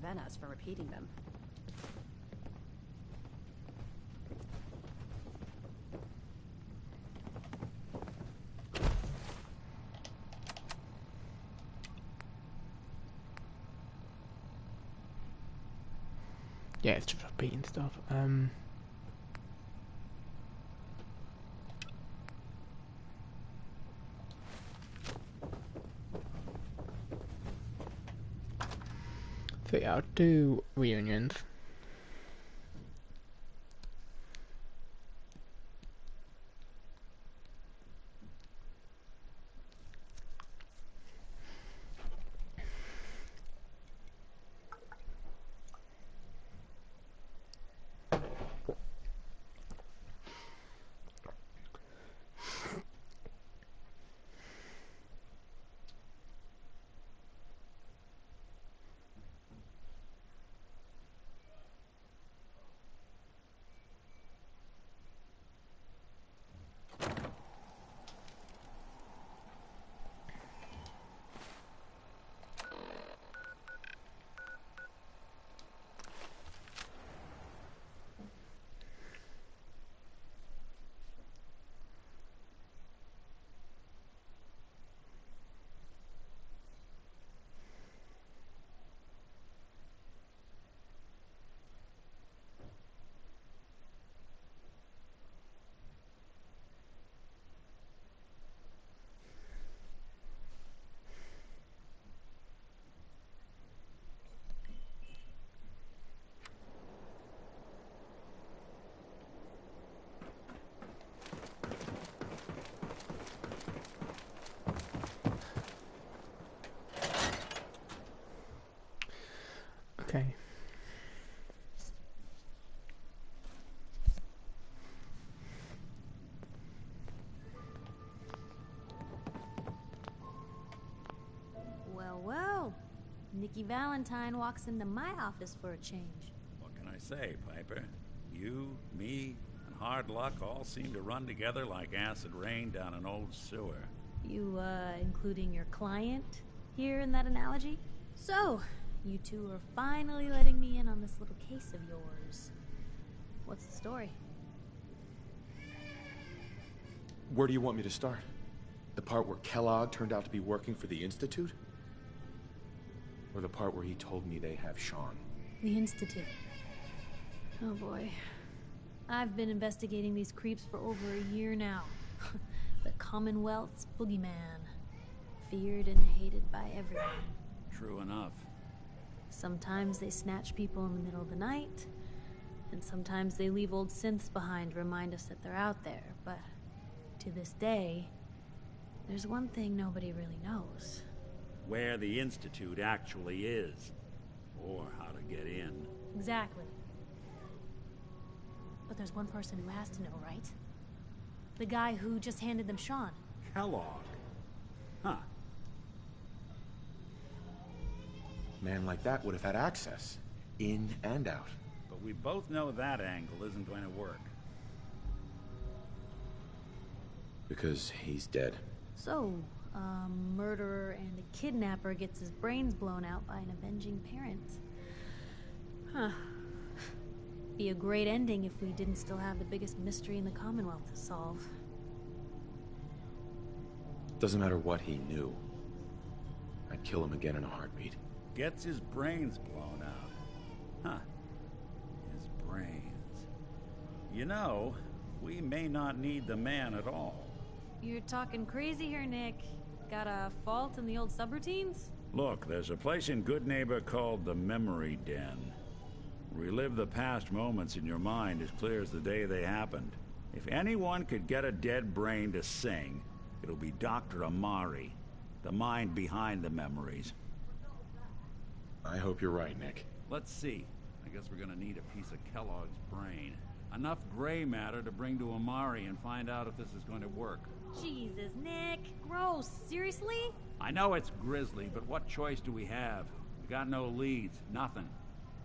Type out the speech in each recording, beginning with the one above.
prevent us from repeating them. Yeah, it's just repeating stuff. So yeah, I'll do reunions. Okay. Well, well. Nikki Valentine walks into my office for a change. What can I say, Piper? You, me, and hard luck all seem to run together like acid rain down an old sewer. You, including your client here in that analogy? So, you two are finally letting me in on this little case of yours. What's the story? Where do you want me to start? The part where Kellogg turned out to be working for the Institute? Or the part where he told me they have Sean? The Institute. Oh boy. I've been investigating these creeps for over a year now. The Commonwealth's boogeyman. Feared and hated by everyone. True enough. Sometimes they snatch people in the middle of the night, and sometimes they leave old synths behind to remind us that they're out there, but to this day, there's one thing nobody really knows. Where the Institute actually is. Or how to get in. Exactly. But there's one person who has to know, right? The guy who just handed them Sean. Kellogg. Huh. Man like that would have had access. In and out. But we both know that angle isn't going to work. Because he's dead. So, a murderer and a kidnapper gets his brains blown out by an avenging parent. Huh. Be a great ending if we didn't still have the biggest mystery in the Commonwealth to solve. Doesn't matter what he knew. I'd kill him again in a heartbeat. Gets his brains blown out. Huh. His brains. You know, we may not need the man at all. You're talking crazy here, Nick. Got a fault in the old subroutines? Look, there's a place in Good Neighbor called the Memory Den. Relive the past moments in your mind as clear as the day they happened. If anyone could get a dead brain to sing, it'll be Dr. Amari, the mind behind the memories. I hope you're right, Nick. Let's see. I guess we're gonna need a piece of Kellogg's brain. Enough gray matter to bring to Amari and find out if this is going to work. Jesus, Nick. Gross. Seriously? I know it's grisly, but what choice do we have? We got no leads, nothing.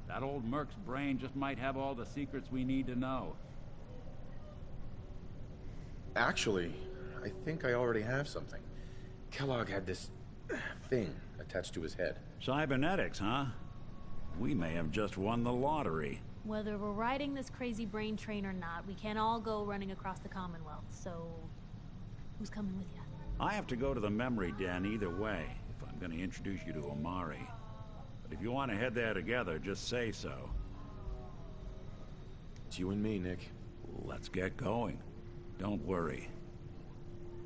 That old Merc's brain just might have all the secrets we need to know. Actually, I think I already have something. Kellogg had this thing attached to his head. Cybernetics, huh? We may have just won the lottery. Whether we're riding this crazy brain train or not, we can't all go running across the Commonwealth, so... who's coming with you? I have to go to the memory den either way, if I'm going to introduce you to Omari. But if you want to head there together, just say so. It's you and me, Nick. Let's get going. Don't worry.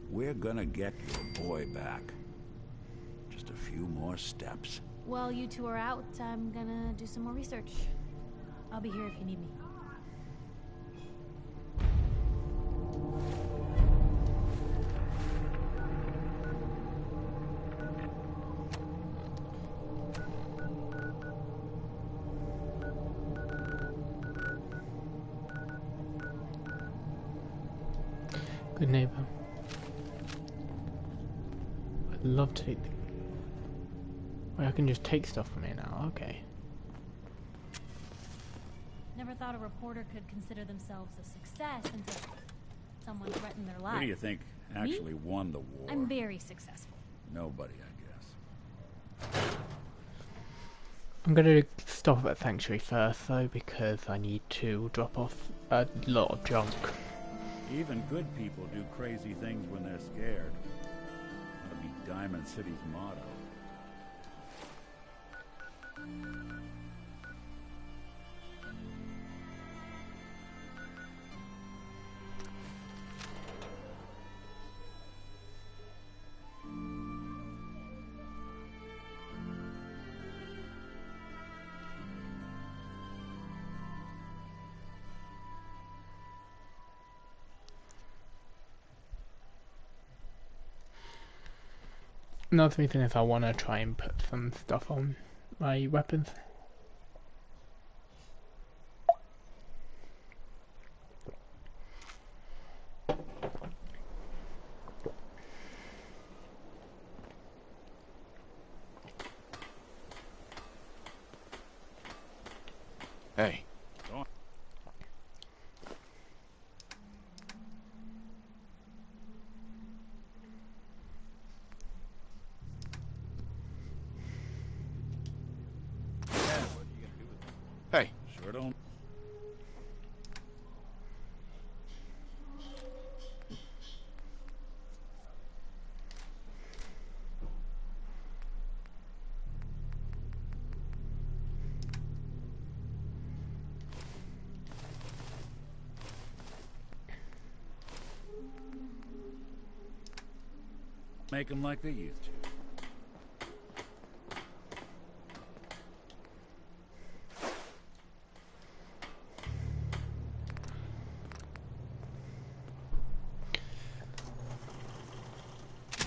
We're gonna get your boy back. Just a few more steps. While you two are out, I'm gonna do some more research. I'll be here if you need me. Good neighbor. I'd love to take the... Wait, I can just take stuff from here now, okay. Never thought a reporter could consider themselves a success until someone threatened their lives. Who do you think actually won the war? I'm very successful. Nobody, I guess. I'm gonna stop at Sanctuary first though, because I need to drop off a lot of junk. Even good people do crazy things when they're scared. That'll be Diamond City's motto. Another thing is I want to try and put some stuff on my weapons. Hey. Hey. Sure don't. Make them like they used to.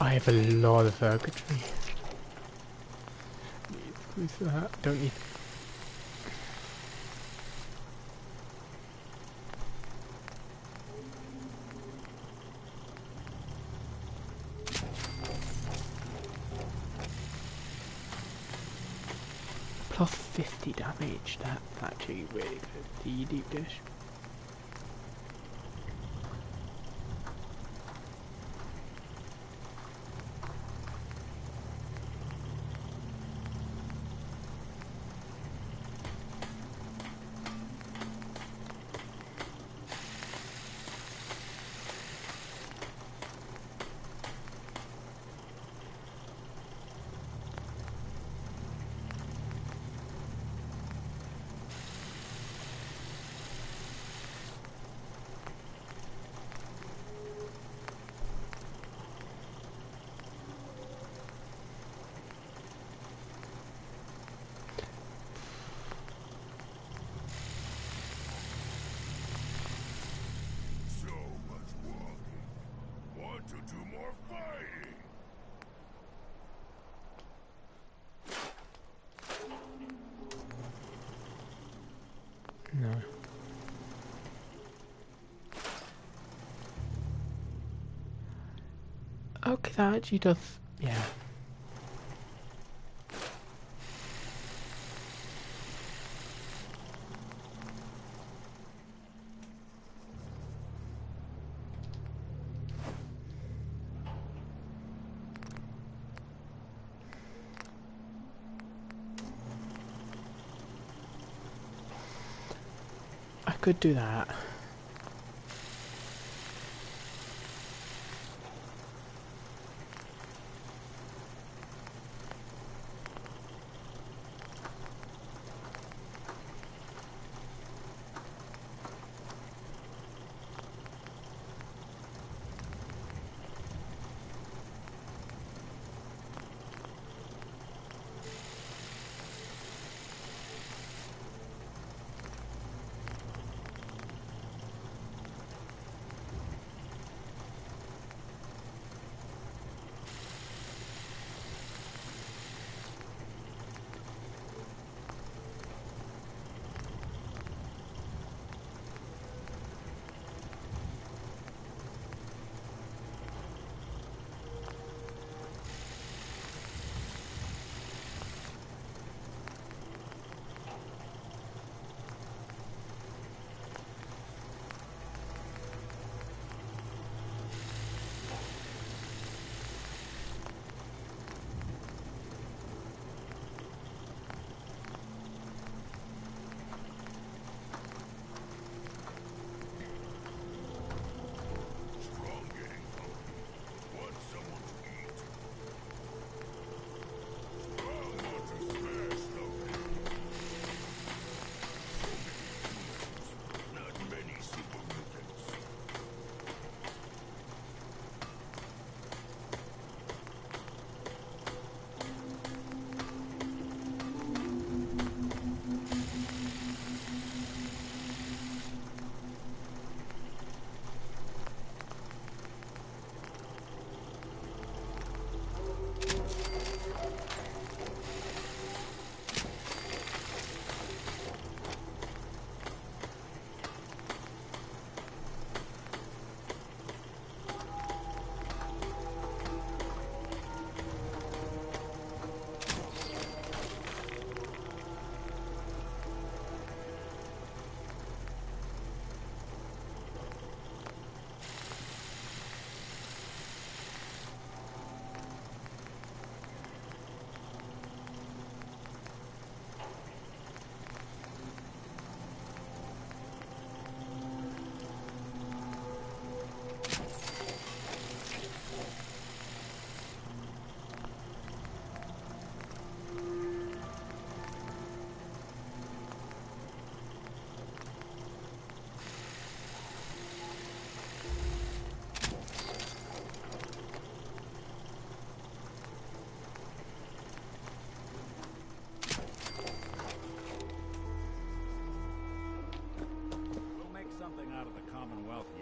I have a lot of circuitry. Don't need. Plus 50 damage. That's actually really good. The deep dish. No. Okay, that actually does, yeah. could do that.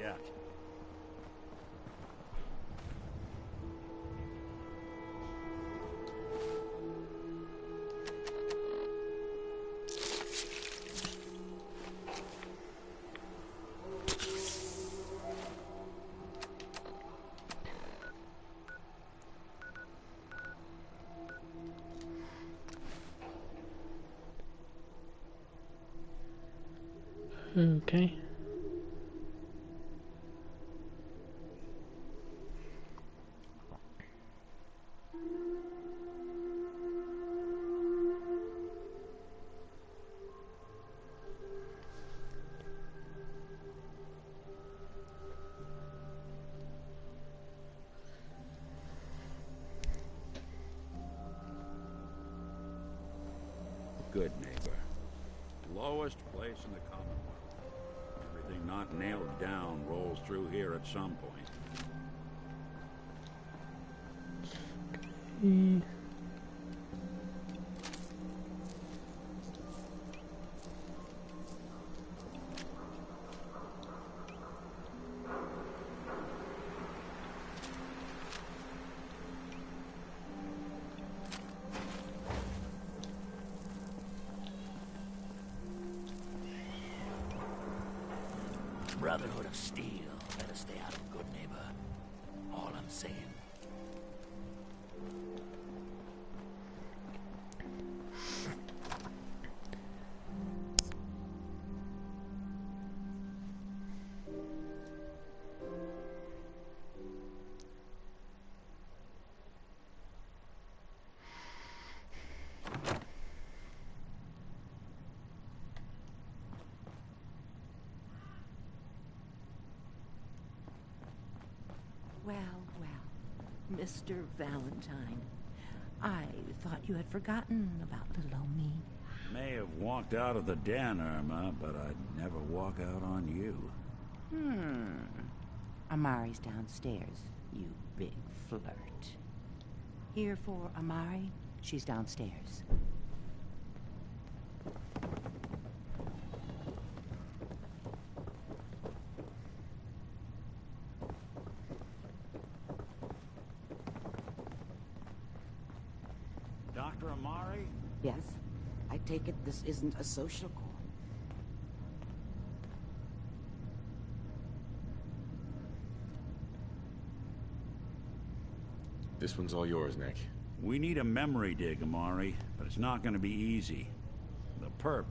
yet. Okay. Good neighbor. Lowest place in the Commonwealth. Everything not nailed down rolls through here at some point. Brotherhood of Steel. Better stay out of Good Neighbor. All I'm saying. Well, well, Mr. Valentine. I thought you had forgotten about little old me. May have walked out of the den, Irma, but I'd never walk out on you. Amari's downstairs, you big flirt. Here for Amari? She's downstairs. Dr. Amari? Yes? I take it this isn't a social call. This one's all yours, Nick. We need a memory dig, Amari, but it's not going to be easy. The perp,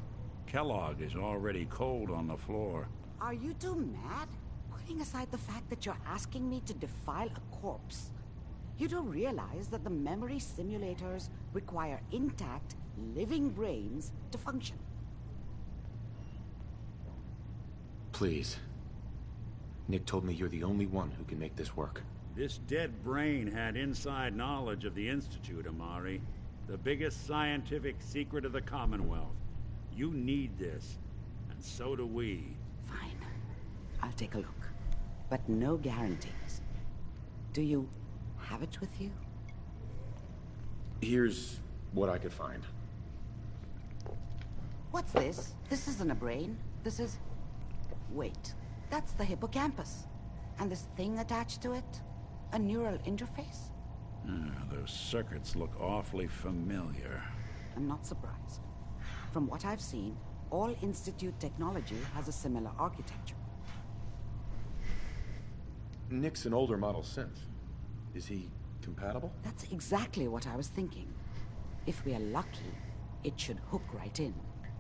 Kellogg, is already cold on the floor. Are you two mad? Putting aside the fact that you're asking me to defile a corpse, you do realize that the memory simulators require intact, living brains to function. Please. Nick told me you're the only one who can make this work. This dead brain had inside knowledge of the Institute, Amari. The biggest scientific secret of the Commonwealth. You need this, and so do we. Fine. I'll take a look. But no guarantees. Do you have it with you? Here's what I could find. What's this? This isn't a brain. This is... Wait. That's the hippocampus. And this thing attached to it? A neural interface? Those circuits look awfully familiar. I'm not surprised. From what I've seen, all Institute technology has a similar architecture. Nick's an older model synth. Is he compatible? That's exactly what I was thinking. If we are lucky, it should hook right in.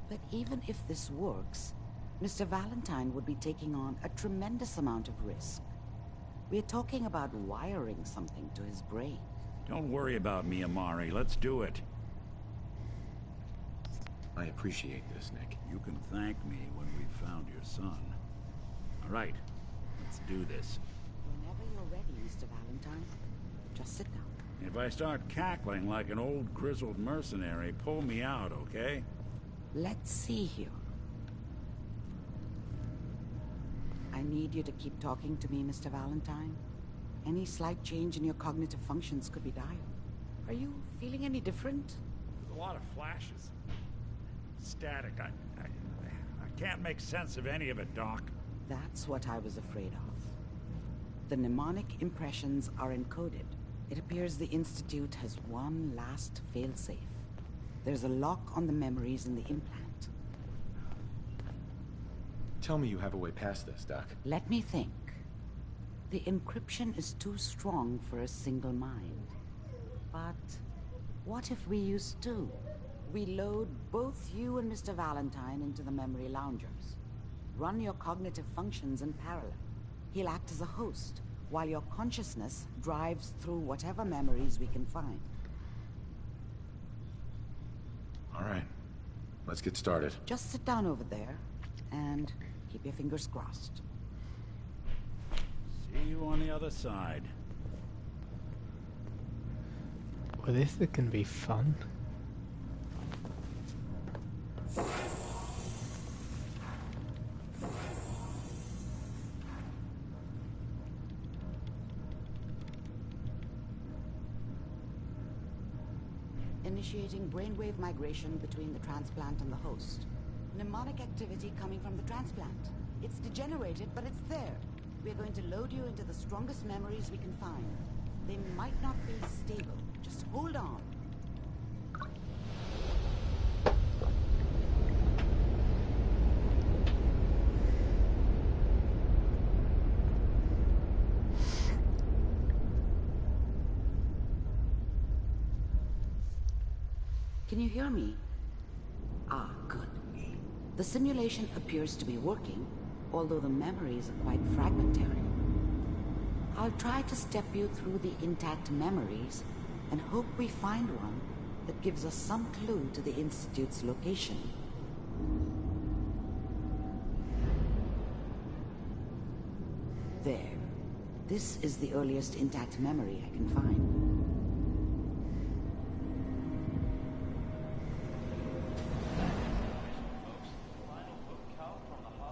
But even if this works, Mr. Valentine would be taking on a tremendous amount of risk. We're talking about wiring something to his brain. Don't worry about me, Amari. Let's do it. I appreciate this, Nick. You can thank me when we've found your son. All right, let's do this. Whenever you're ready, Mr. Valentine, just sit down. If I start cackling like an old grizzled mercenary, pull me out, okay? Let's see here. I need you to keep talking to me, Mr. Valentine. Any slight change in your cognitive functions could be dire. Are you feeling any different? There's a lot of flashes. Static. I can't make sense of any of it, Doc. That's what I was afraid of. The mnemonic impressions are encoded. It appears the Institute has one last failsafe. There's a lock on the memories in the implant. Tell me you have a way past this, Doc. Let me think. The encryption is too strong for a single mind. But what if we use two? We load both you and Mr. Valentine into the memory loungers. Run your cognitive functions in parallel. He'll act as a host, while your consciousness drives through whatever memories we can find. All right. Let's get started. Just sit down over there, and keep your fingers crossed. See you on the other side. Well, this is gonna be fun. Initiating brainwave migration between the transplant and the host. Mnemonic activity coming from the transplant. It's degenerated, but it's there. We're going to load you into the strongest memories we can find. They might not be stable. Just hold on. Can you hear me? Ah, good. The simulation appears to be working, although the memories are quite fragmentary. I'll try to step you through the intact memories and hope we find one that gives us some clue to the Institute's location. There. This is the earliest intact memory I can find.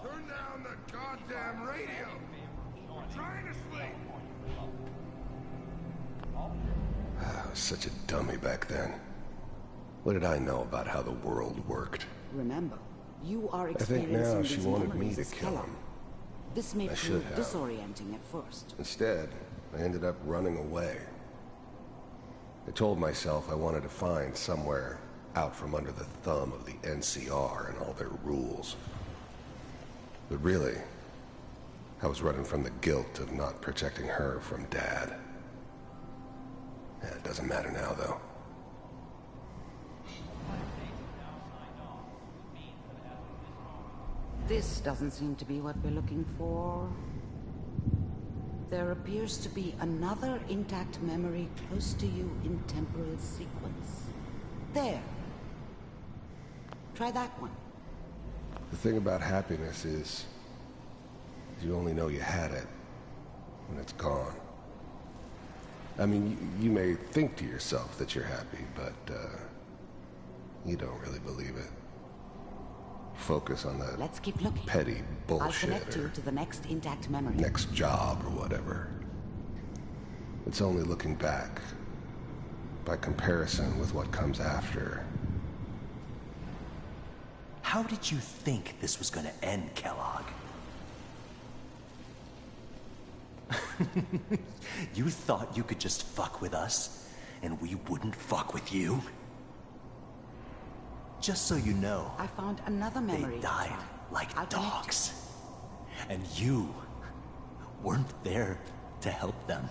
Turn down the goddamn radio! We're trying to sleep! I was such a dummy back then. What did I know about how the world worked? Remember, you are I think experiencing now she these wanted me memories to as kill Kellogg. him. This may I should prove have. disorienting at first. Instead, I ended up running away. I told myself I wanted to find somewhere out from under the thumb of the NCR and all their rules. But really, I was running from the guilt of not protecting her from Dad. Yeah, it doesn't matter now, though. This doesn't seem to be what we're looking for. There appears to be another intact memory close to you in temporal sequence. There. Try that one. The thing about happiness is, you only know you had it when it's gone. I mean, you may think to yourself that you're happy, but you don't really believe it. Focus on that Let's keep looking. petty I'll bullshit connect you or to the next intact memory. next job or whatever. It's only looking back, by comparison with what comes after. How did you think this was gonna end, Kellogg? You thought you could just fuck with us, and we wouldn't fuck with you? Just so you know, I found another memory. they died like I'll connect dogs. And you weren't there to help them.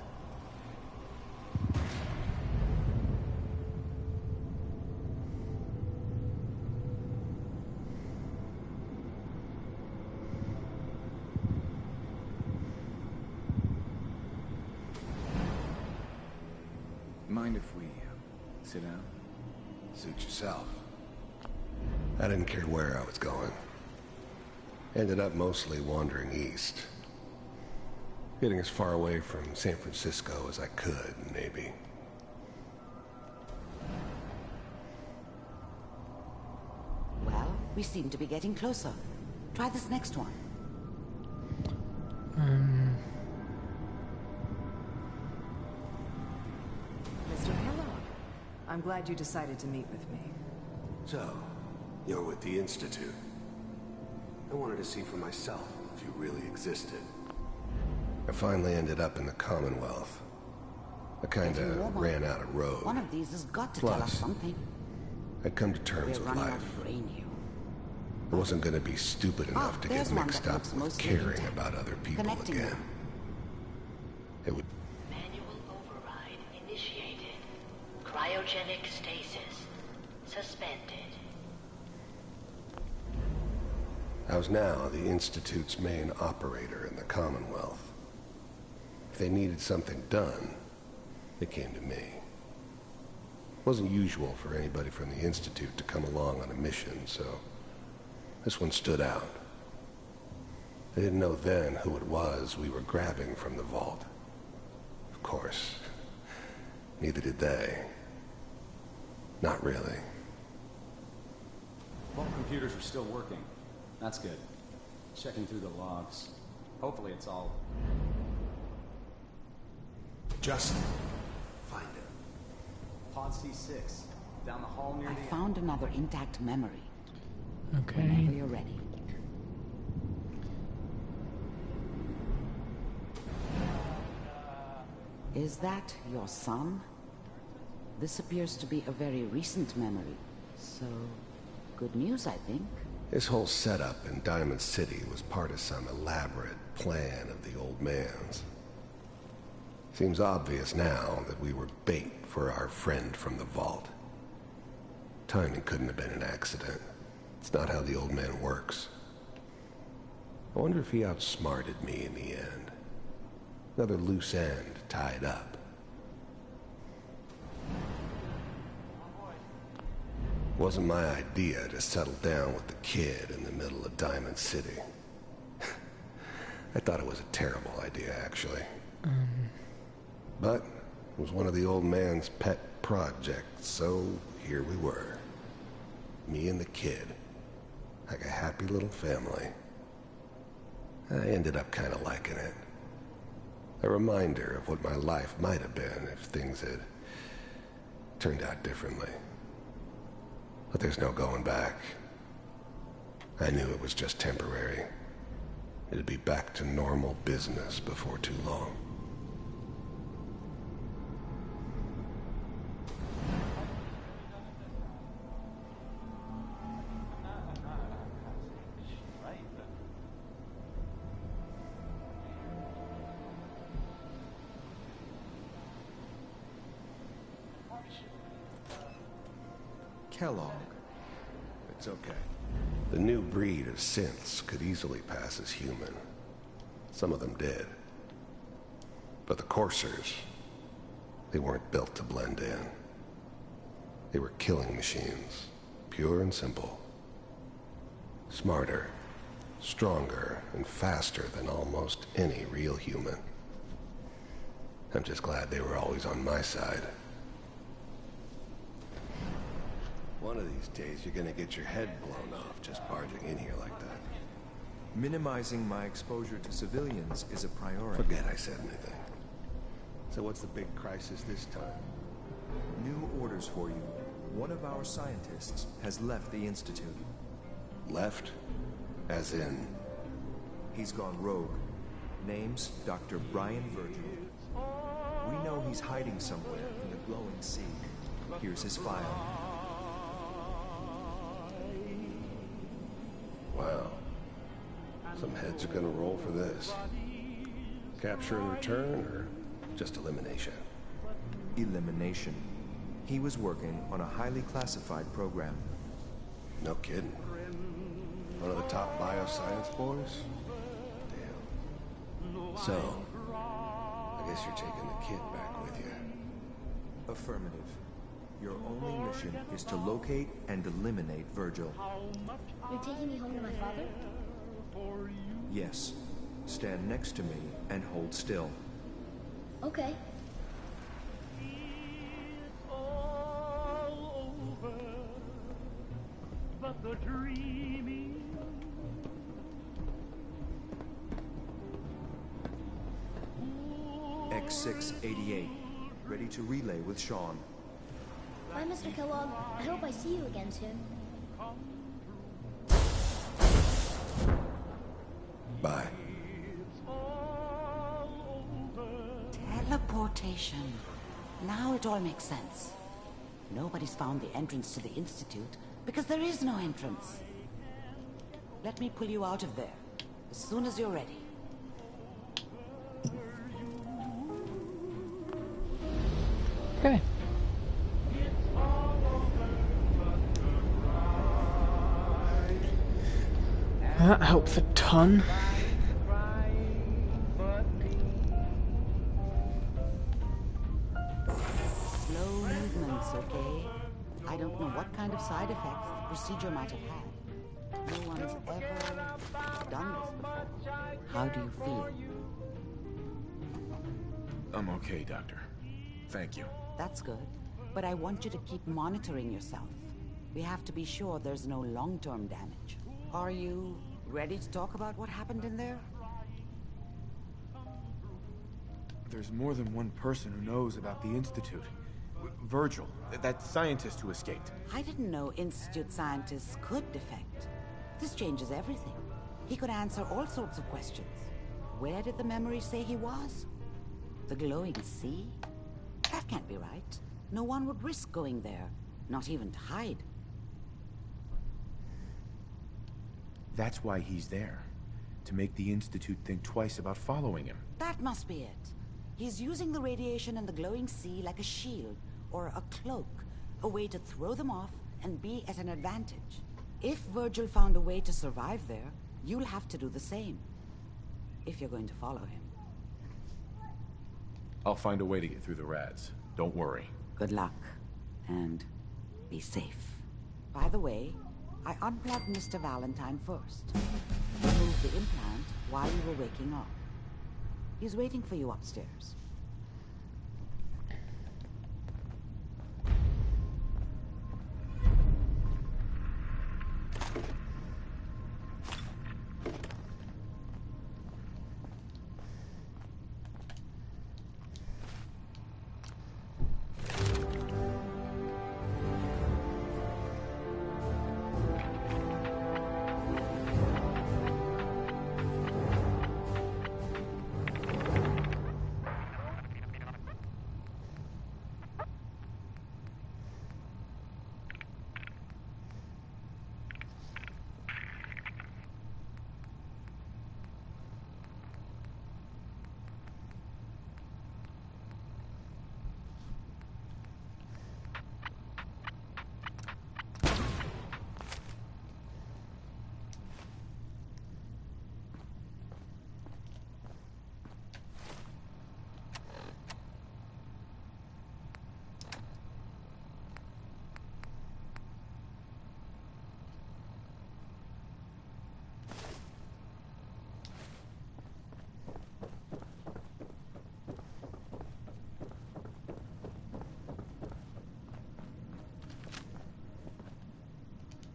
Mind if we sit down? Suit yourself. I didn't care where I was going. Ended up mostly wandering east. Getting as far away from San Francisco as I could, maybe. Well, we seem to be getting closer. Try this next one. Mr. Kellogg, I'm glad you decided to meet with me. So, you're with the Institute. I wanted to see for myself if you really existed. I finally ended up in the Commonwealth. I kinda ran out of road. One of these has got to tell us Plus, something. I'd come to terms We're with running out life. of brain here. I wasn't gonna be stupid enough to get there's one mixed that up looks with mostly caring intact. about other people Connecting again. them. It would. Manual override initiated. Cryogenic stasis suspended. I was now the Institute's main operator in the Commonwealth. If they needed something done, they came to me. It wasn't usual for anybody from the Institute to come along on a mission, so this one stood out. I didn't know then who it was we were grabbing from the vault. Of course, neither did they. Not really. Vault computers are still working. That's good. Checking through the logs. Hopefully it's all... Just find it. Pod C6. Down the hall near I the... found another intact memory. Okay. Whenever you're ready. Is that your son? This appears to be a very recent memory. So, good news, I think. This whole setup in Diamond City was part of some elaborate plan of the old man's. Seems obvious now that we were bait for our friend from the vault. Timing couldn't have been an accident. It's not how the old man works. I wonder if he outsmarted me in the end. Another loose end tied up. Wasn't my idea to settle down with the kid in the middle of Diamond City. I thought it was a terrible idea, actually. But it was one of the old man's pet projects, so here we were. Me and the kid. Like a happy little family. I ended up kind of liking it. A reminder of what my life might have been if things had turned out differently. But there's no going back. I knew it was just temporary. It'd be back to normal business before too long. Kellogg. It's okay. The new breed of synths could easily pass as human. Some of them did. But the coursers, they weren't built to blend in. They were killing machines, pure and simple. Smarter, stronger, and faster than almost any real human. I'm just glad they were always on my side. One of these days, you're gonna get your head blown off just barging in here like that. Minimizing my exposure to civilians is a priority. Forget I said anything. So what's the big crisis this time? New orders for you. One of our scientists has left the Institute. Left? As in? He's gone rogue. Name's Dr. Brian Virgil. We know he's hiding somewhere in the glowing sea. Here's his file. Wow. Some heads are gonna roll for this. Capture and return, or just elimination? Elimination. He was working on a highly classified program. No kidding. One of the top bioscience boys? Damn. So, I guess you're taking the kid back with you. Affirmative. Your only mission is to locate and eliminate Virgil. You're taking me home to my father? Yes. Stand next to me and hold still. Okay. X688. Ready to relay with Sean. Bye, Mr. Kellogg. I hope I see you again soon. Bye. Teleportation. Now it all makes sense. Nobody's found the entrance to the Institute because there is no entrance. Let me pull you out of there as soon as you're ready. Okay. That helps a ton. Slow movements, okay? I don't know what kind of side effects the procedure might have had. No one's ever done this before. How do you feel? I'm okay, Doctor. Thank you. That's good. But I want you to keep monitoring yourself. We have to be sure there's no long-term damage. Are you ready to talk about what happened in there? There's more than one person who knows about the Institute. Virgil, that scientist who escaped. I didn't know Institute scientists could defect. This changes everything. He could answer all sorts of questions. Where did the memory say he was? The glowing sea? That can't be right. No one would risk going there, not even to hide. That's why he's there. To make the Institute think twice about following him. That must be it. He's using the radiation in the glowing sea like a shield, or a cloak, a way to throw them off and be at an advantage. If Virgil found a way to survive there, you'll have to do the same. If you're going to follow him. I'll find a way to get through the rats. Don't worry. Good luck. And be safe. By the way, I unplugged Mr. Valentine first. Removed the implant while you were waking up. He's waiting for you upstairs.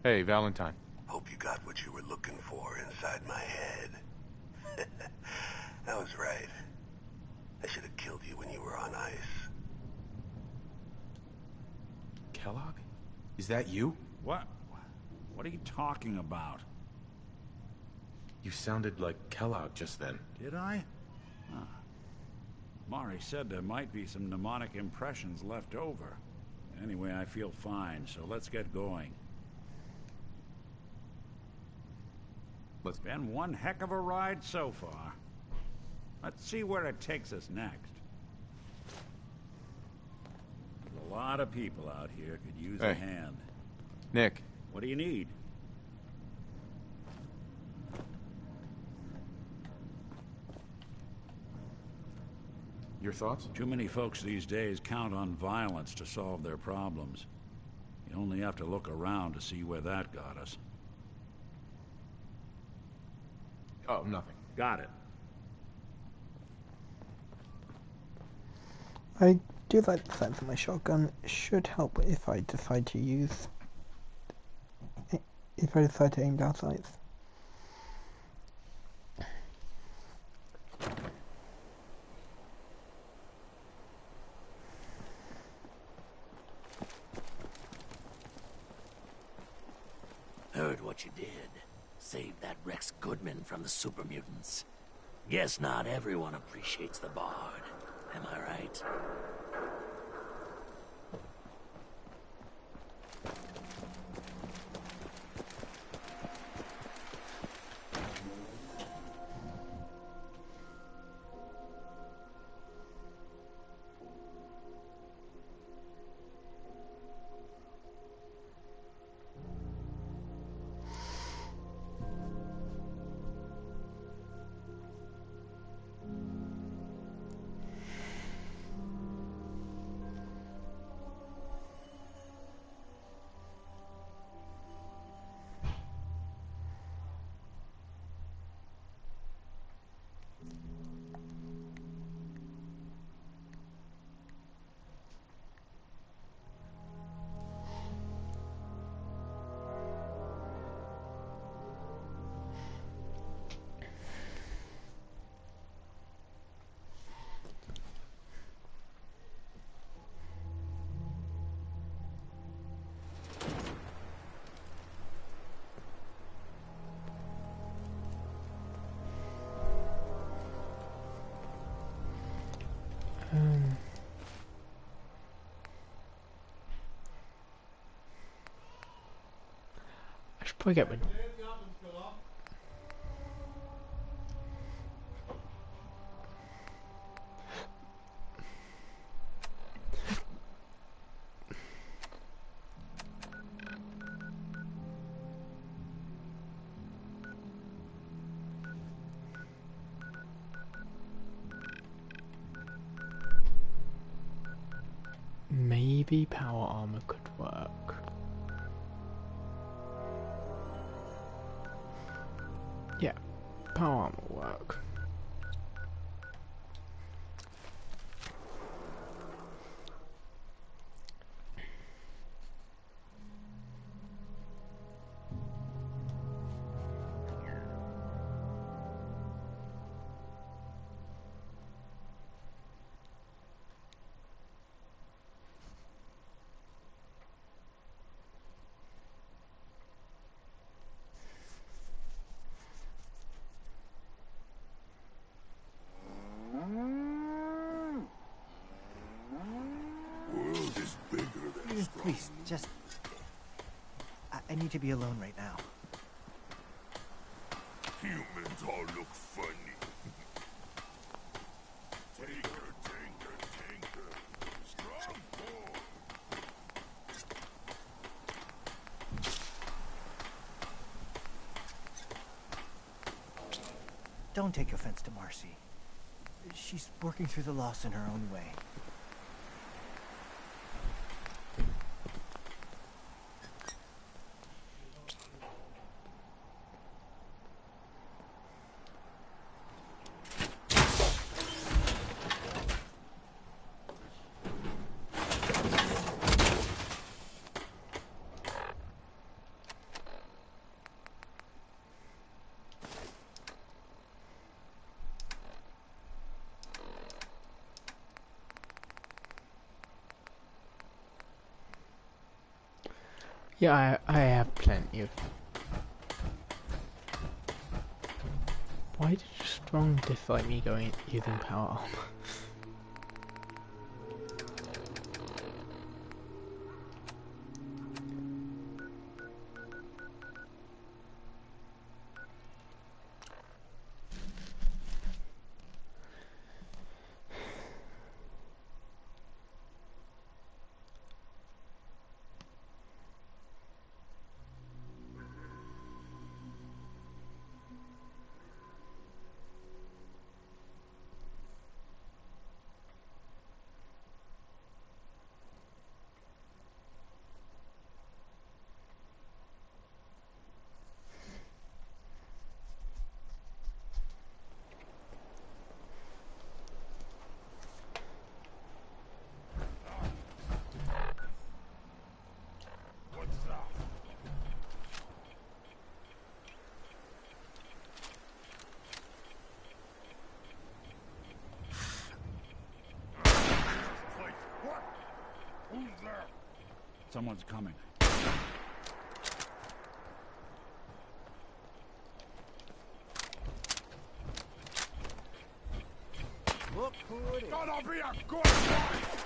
Hey, Valentine. Hope you got what you were looking for inside my head. I was right. I should have killed you when you were on ice. Kellogg? Is that you? What? What are you talking about? You sounded like Kellogg just then. Did I? Huh. Mari said there might be some mnemonic impressions left over. Anyway, I feel fine, so let's get going. It's been one heck of a ride so far. Let's see where it takes us next. There's a lot of people out here could use a hand. Nick. What do you need? Your thoughts? Too many folks these days count on violence to solve their problems. You only have to look around to see where that got us. Oh, nothing. Got it. I do like the fact that my shotgun should help if I decide to aim down sights. Heard what you did. Saved that Rex Goodman from the super mutants. Guess not everyone appreciates the Bard. Am I right? I should probably get one. Maybe power armor could work. Yeah, power armor will work. Just... I need to be alone right now. Humans all look funny. Tinker, tinker, tinker. Strong boy. Don't take offense to Marcy. She's working through the loss in her own way. Yeah, I have plenty of... Why did Strong dislike me using power armor? Someone's coming. Look who it is. Gonna be a good one!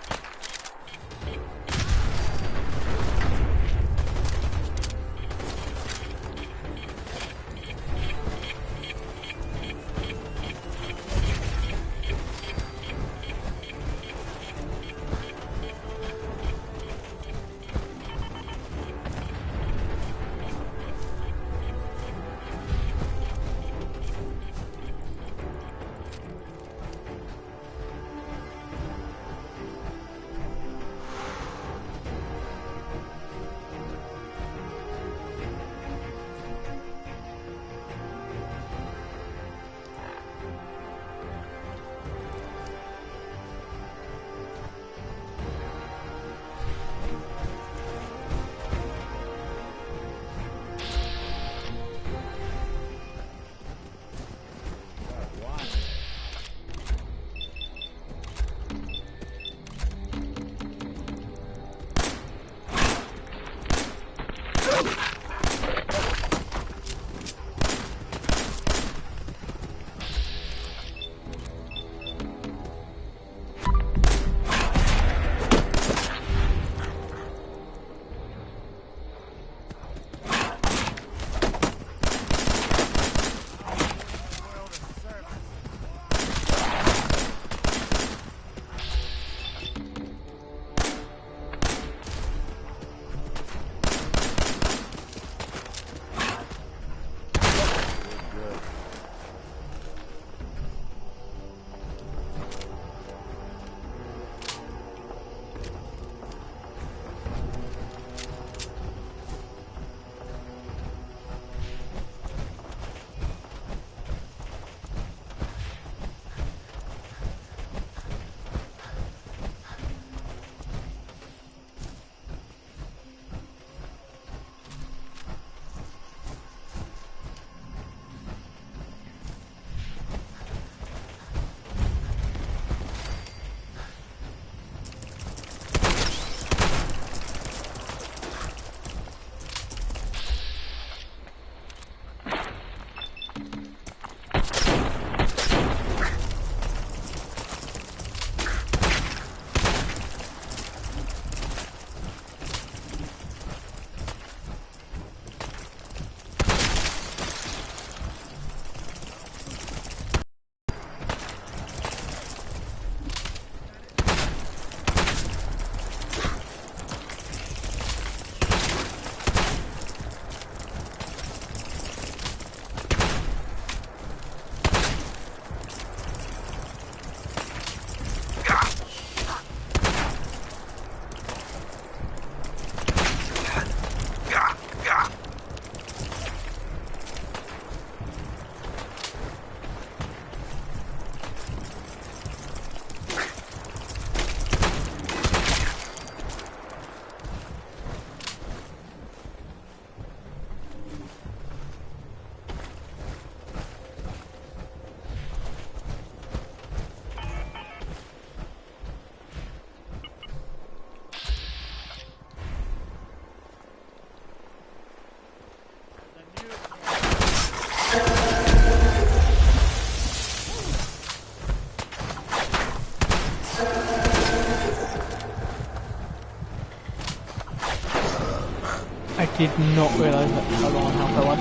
did not realise how long on health I was.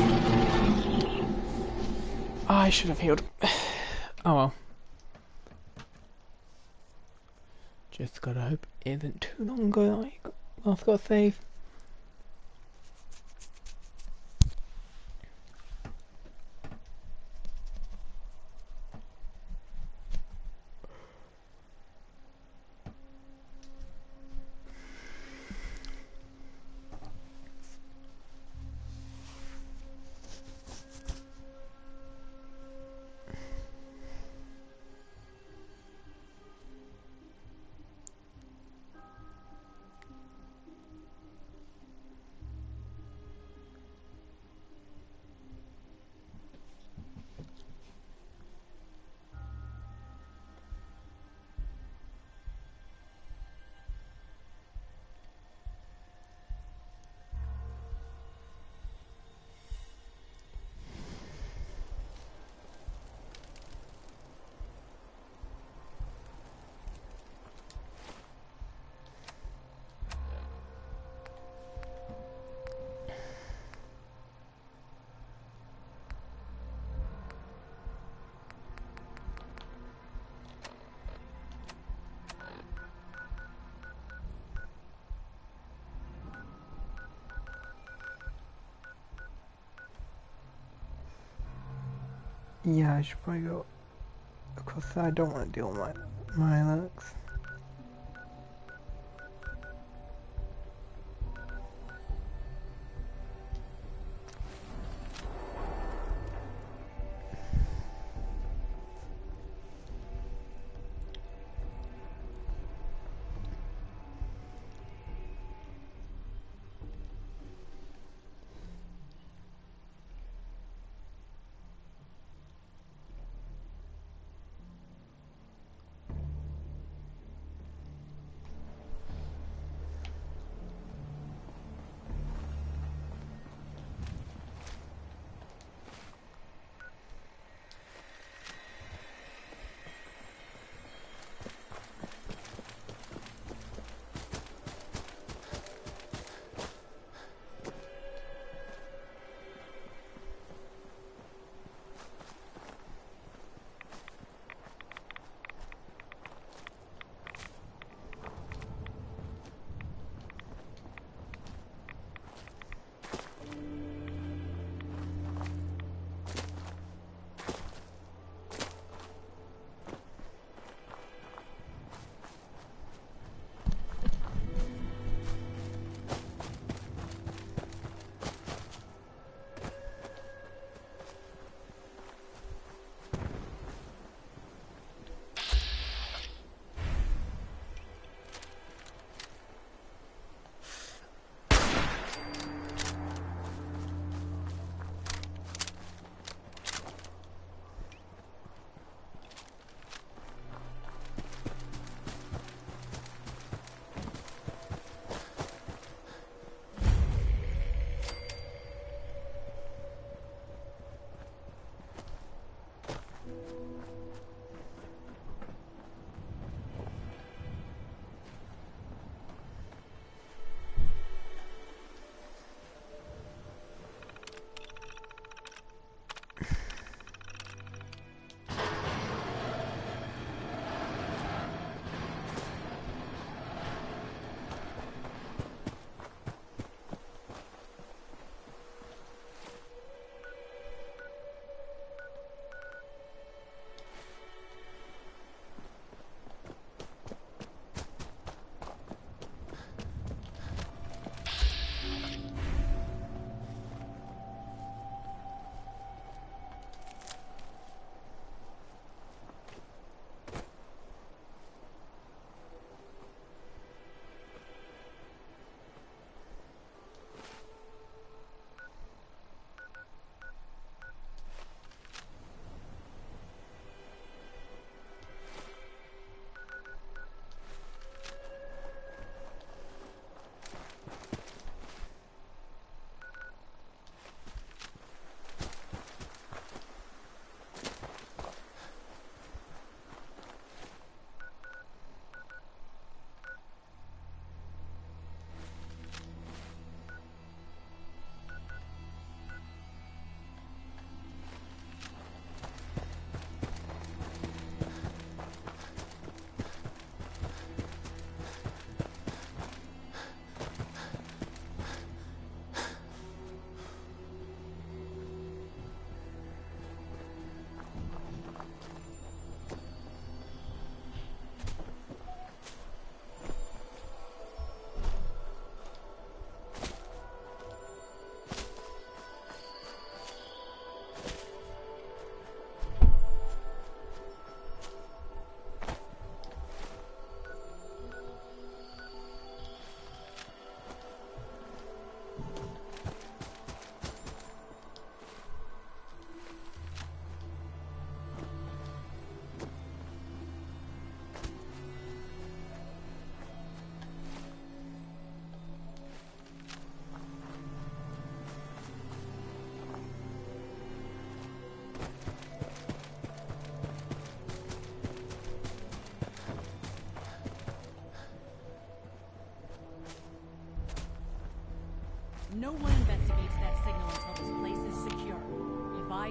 I should have healed. Oh well. Just gotta hope it isn't too long ago. I've got to save. Yeah, I should probably go across. I don't want to deal with my alerts.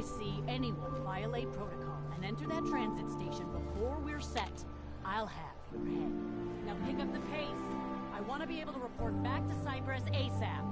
I see anyone violate protocol and enter that transit station before we're set, I'll have your head. Now pick up the pace. I want to be able to report back to Cypress ASAP.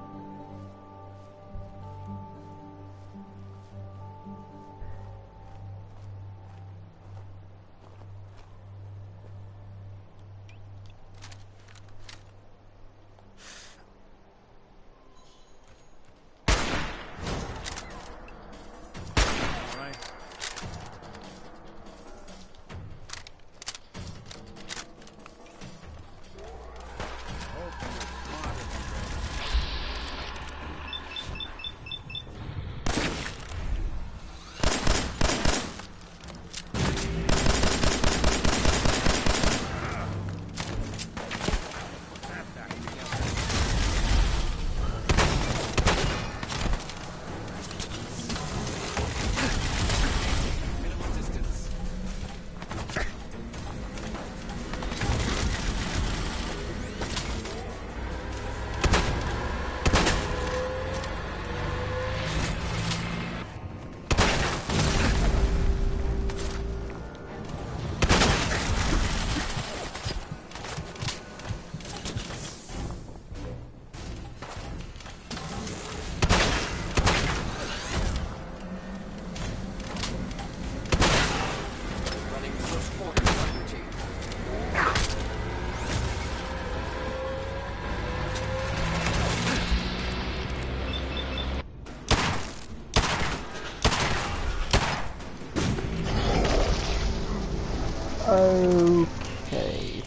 Okay,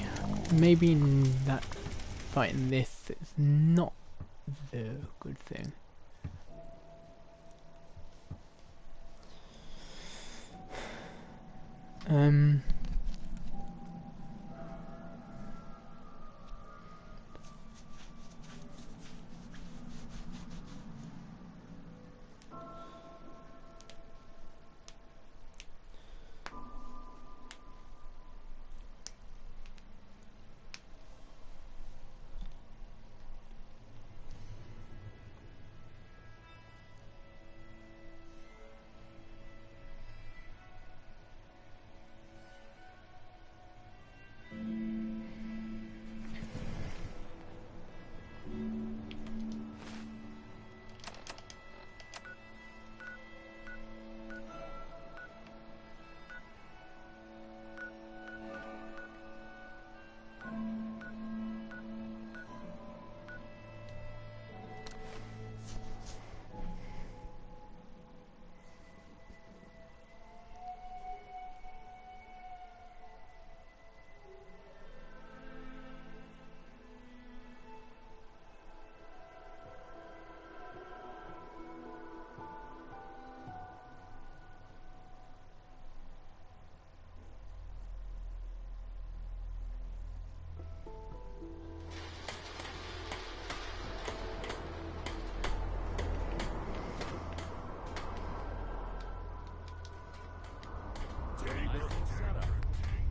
maybe that fighting this is not the good thing.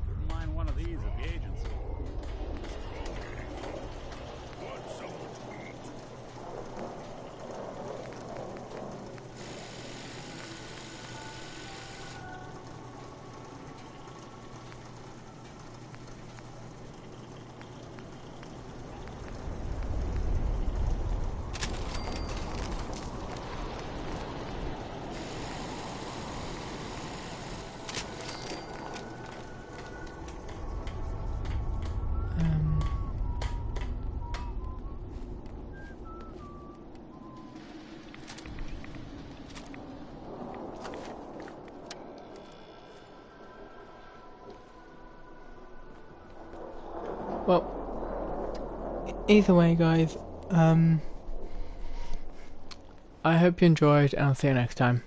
Couldn't mind one of these at the agency. Well, either way guys, I hope you enjoyed and I'll see you next time.